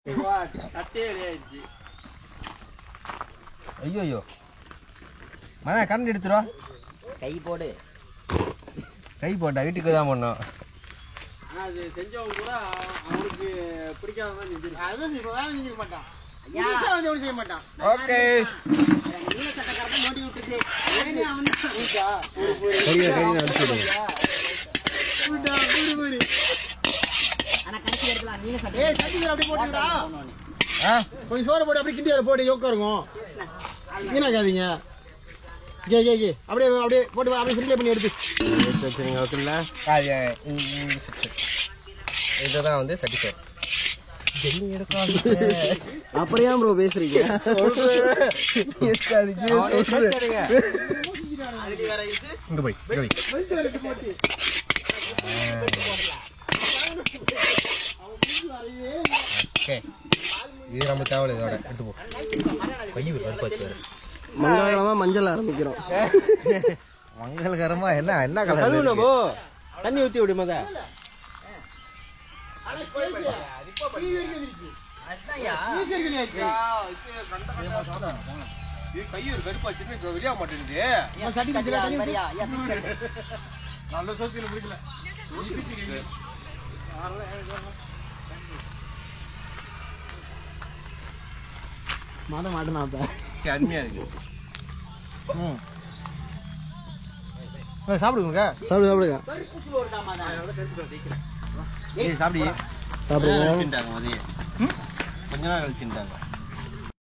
ஐயோ மதா கரண்ட் எடுத்துரும். கை போடு. கை போட்டா வீட்டுக்கு தான் பண்ணோம். அது செஞ்சவங்க கூட அவனுக்கு பிடிக்காததான் செஞ்சிருக்கான். அதான் இப்போ வேலை செஞ்சிருக்க மாட்டான். செய்ய மாட்டான். ஓகே நீல சட்டக்காரன் நோட்டி விட்டுச்சு. ஆனா கடைசி எடுக்கலாம். நீல சட்டை அப்படி போட்டுடா. கொஞ்சம் சோறு போட்டு அப்படி கிண்டியால போட்டு யோக்கா இருக்கும். வீணாக்காதீங்க. அப்படியே அப்படியே போட்டு அப்படியே சிம்பிளை பண்ணி எடுத்து வச்சுருங்க. ஓகேங்களா இதுதான் வந்து சர்டிஃபிகேட். அப்படியா ப்ரோ பேசுறீங்க? இங்க போய் இது நம்ம தேவை இதோட எடுத்து போ. மங்களகரமா மஞ்சள் ஆரம்பிக்கிறோம். மங்களகரமா என்ன கலர் தண்ணி ஊற்றி விடு மத. கையூர் கருப்பாச்சு வெளியா மாட்டேங்குது. நல்ல சோசியல் பிடிக்கல. மாதம் மாட்டேனா அருமையா இருக்கு. சாப்பிடுங்க சாப்பிடுங்க. சாப்பிடுங்க. கொஞ்ச நாள் கழிச்சுட்டாங்க.